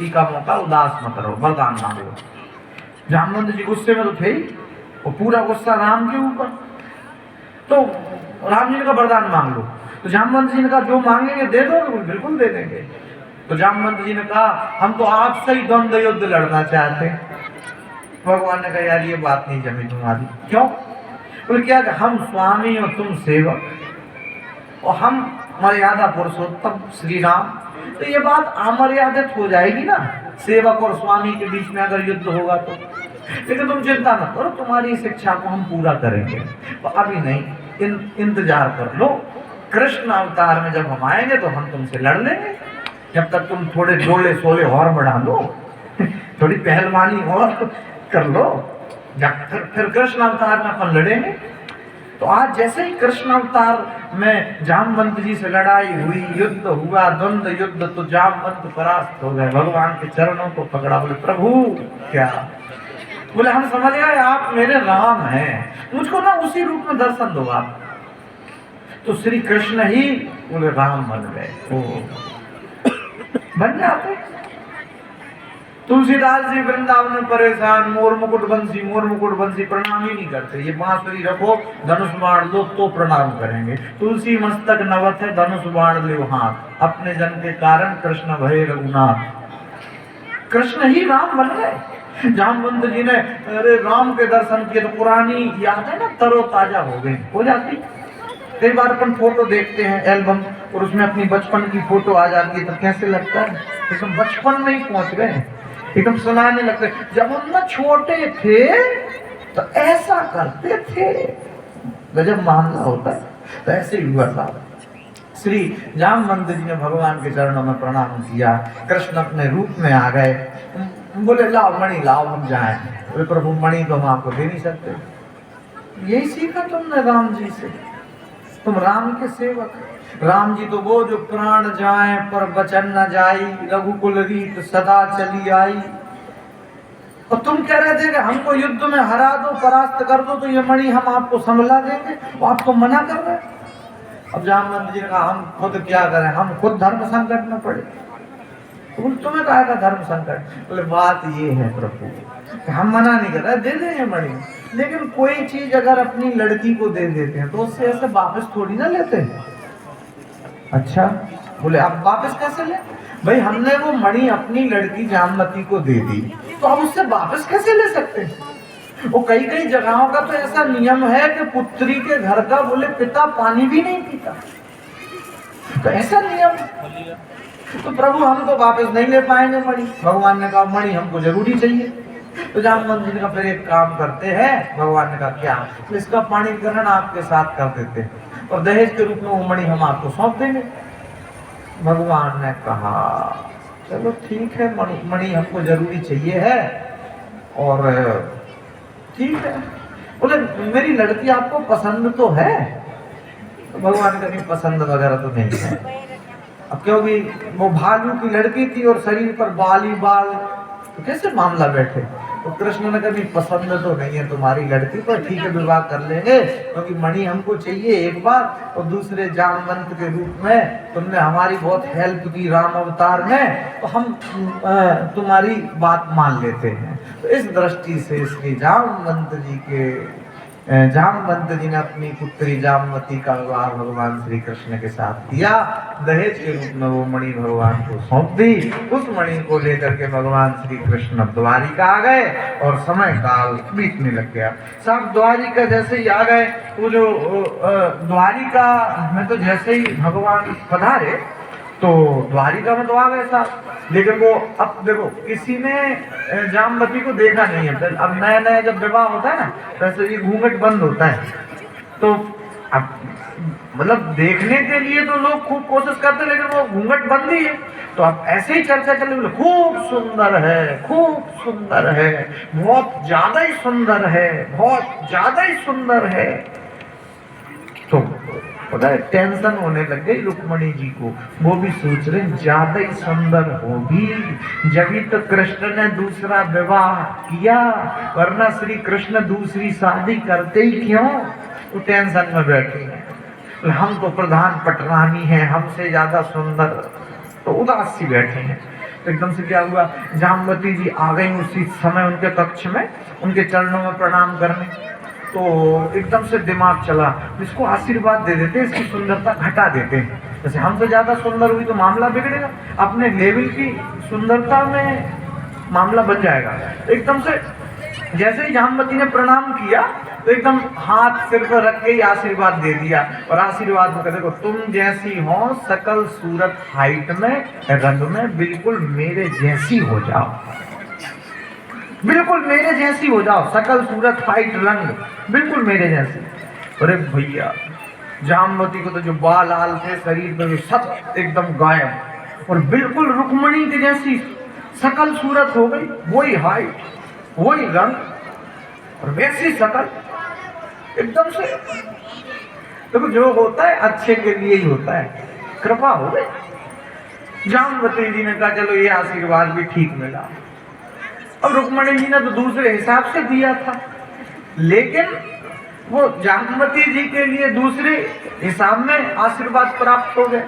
खुशी का मौका उदास मत रहो, वरदान मांगो। जामवंत जी गुस्से में तो थे ही, वो पूरा गुस्सा राम के ऊपर। तो राम जी ने कहा वरदान मांग लो। तो जामवंत जी ने कहा जो मांगेंगे दे दो, बिल्कुल दे देंगे। तो जामवंत जी ने कहा हम तो आपसे ही द्वंद्व युद्ध लड़ना चाहते हैं। भगवान ने कहा यार ये बात नहीं जमी तुम्हारी। क्यों? बोले क्या कि हम स्वामी और तुम सेवक, और हम मर्यादा पुरुषोत्तम श्री राम, तो ये बात अमर्यादित हो जाएगी ना सेवक और स्वामी के बीच में अगर युद्ध होगा तो। लेकिन तुम चिंता मत करो, तुम्हारी शिक्षा को हम पूरा करेंगे। तो अभी नहीं, इंतजार कर लो, कृष्ण अवतार में जब हम आएंगे तो हम तुमसे लड़ लेंगे। जब तक तुम थोड़े डोले सोले और बढ़ा लो, थोड़ी पहलवानी और कर लो, जब फिर कृष्ण अवतार में अपन लड़ेंगे। तो आज जैसे ही कृष्ण अवतार में जामवंत जी से लड़ाई हुई, युद्ध हुआ, द्वंद्व युद्ध, तो जामवंत परास्त हो गए, भगवान के चरणों को पकड़ा, बोले प्रभु क्या? बोले हम समझ गए आप मेरे राम हैं, मुझको ना उसी रूप में दर्शन दो आप। तो श्री कृष्ण ही बोले राम बन गए, बन जाते। तुलसीदास जी वृंदावन में परेशान, मोर मुकुट बंसी प्रणाम ही नहीं करते। ये बांसुरी रखो, धनुष बाण लो तो प्रणाम करेंगे। तुलसी मस्तक नवत है, धनुष बाण ले हाथ, अपने जन के कारण कृष्ण भय रघुनाथ। कृष्ण ही राम बन गए। जामवंत जी ने अरे राम के दर्शन किए तो पुरानी याद है ना तरोताजा हो गई, हो जाती। कई बार अपन फोटो देखते हैं एल्बम, और उसमें अपनी बचपन की फोटो आ जाती है तो कैसे लगता है एकदम बचपन में ही पहुंच गए, एकदम सुनाने लगते जब हम ना छोटे थे तो ऐसा करते थे। गजब मामला होता है। तो ऐसे ही हुआ था। श्री जामवंत जी ने भगवान के चरणों में प्रणाम किया, कृष्ण अपने रूप में आ गए। बोले लाओ मणि लाओ, हम जाएं। बोले प्रभु मणि तो हम आपको दे नहीं सकते। यही सीखा तुमने राम जी से, तुम राम के सेवक। राम जी तो वो जो प्राण जाए पर वचन न जाई, रघुकुल रीत सदा चली आई। और तुम कह रहे थे कि हमको युद्ध में हरा दो, परास्त कर दो, तो ये मणि हम आपको संभला देंगे, वो आपको मना कर रहे। अब जामवंत जी ने कहा हम खुद क्या करें, हम खुद धर्म संकट में पड़े। तो तुम्हें कहा था धर्म संकट? बोले बात ये है प्रभु, हम मना नहीं कर रहे, दे देंगे मणि, लेकिन कोई चीज अगर अपनी लड़की को दे देते हैं तो उससे ऐसे वापस थोड़ी ना लेते हैं। अच्छा, बोले अब वापस कैसे ले? भाई हमने वो मणि अपनी लड़की जामवती को दे दी, तो अब उससे वापस कैसे ले सकते हैं? वो कई कई जगहों का तो ऐसा नियम है कि पुत्री के घर का बोले पिता पानी भी नहीं पीता, तो ऐसा नियम। तो प्रभु हम तो वापस नहीं ले पाएंगे मणि। भगवान ने कहा मणि हमको जरूरी चाहिए। तो जामवंत जी ने कहा फिर एक काम करते हैं। भगवान ने कहा क्या? तो इसका पाणी ग्रहण आपके साथ कर देते हैं और दहेज के रूप में वो मणि हम आपको सौंप देंगे। भगवान ने कहा चलो ठीक है, मणि हमको जरूरी चाहिए है और ठीक है। बोले मेरी लड़की आपको पसंद तो है? तो भगवान का नहीं पसंद वगैरह तो नहीं है। अब क्योंकि वो भालू की लड़की थी और शरीर पर बाल ही बाल, तो कैसे मामला बैठे? तो कृष्ण ने कभी पसंद तो नहीं है तुम्हारी लड़की, पर ठीक है विवाह कर लेंगे, क्योंकि मणि हमको चाहिए एक बार, और दूसरे जामवंत के रूप में तुमने हमारी बहुत हेल्प की राम अवतार में, तो हम तुम्हारी बात मान लेते हैं। तो इस दृष्टि से श्री जामवंत जी ने अपनी पुत्री जामवती का विवाह भगवान श्री कृष्ण के साथ किया। दहेज के रूप में वो मणि भगवान को सौंप दी। उस मणि को लेकर के भगवान श्री कृष्ण द्वारिका आ गए और समय काल बीतने लग गया। साहब द्वारिका जैसे ही आ गए, वो जो द्वारिका में तो जैसे ही भगवान पधारे तो द्वारिका में तो आ गए साहब, लेकिन वो अब देखो किसी ने जामवती को देखा नहीं है। अब नया नया जब विवाह होता है ना, वैसे ये घूंघट बंद होता है, तो अब मतलब देखने के लिए तो लोग खूब कोशिश करते, लेकिन वो घूंघट बंद ही है। तो अब ऐसे ही चर्चा चल रही, खूब सुंदर है, खूब सुंदर है, बहुत ज्यादा ही सुंदर है, बहुत ज्यादा ही सुंदर है। तो पता है टेंशन होने लग गई रुक्मणी जी को। वो भी सोच रहे ज्यादा ही सुंदर होगी, जब तो कृष्ण ने दूसरा विवाह किया, वरना श्री कृष्ण दूसरी शादी करते ही क्यों? तो टेंशन में बैठे हैं। हम तो प्रधान पटरानी हैं, हमसे ज्यादा सुंदर, तो उदास सी बैठे हैं। एकदम से क्या हुआ, जामवती जी आ गई उसी समय उनके कक्ष में, उनके चरणों में प्रणाम करने। तो एकदम से दिमाग चला, इसको आशीर्वाद दे देते, इसकी सुंदरता घटा देते हैं, जैसे हमसे ज्यादा सुंदर हुई तो मामला बिगड़ेगा, अपने लेवल की सुंदरता में मामला बन जाएगा। एकदम से जैसे ही जामवती ने प्रणाम किया तो एकदम हाथ सिर पर रख के ही आशीर्वाद दे दिया, और आशीर्वाद में देखो तुम जैसी हो सकल सूरत हाइट में रंग में बिल्कुल मेरे जैसी हो जाओ, बिल्कुल मेरे जैसी हो जाओ, सकल सूरत हाइट रंग बिल्कुल मेरे जैसी। अरे भैया जामवती को तो जो बाल आल थे शरीर में सब एकदम गायब, और बिल्कुल रुक्मणी के जैसी सकल सूरत हो गई, वही हाइट वही रंग और वैसी शकल एकदम से। देखो जो होता है अच्छे के लिए ही होता है, कृपा हो गई। जामवती जी ने कहा चलो ये आशीर्वाद भी ठीक मिला। अब रुक्मणी जी ने तो दूसरे हिसाब से दिया था, लेकिन वो जामवती जी के लिए दूसरे हिसाब में आशीर्वाद प्राप्त हो गए।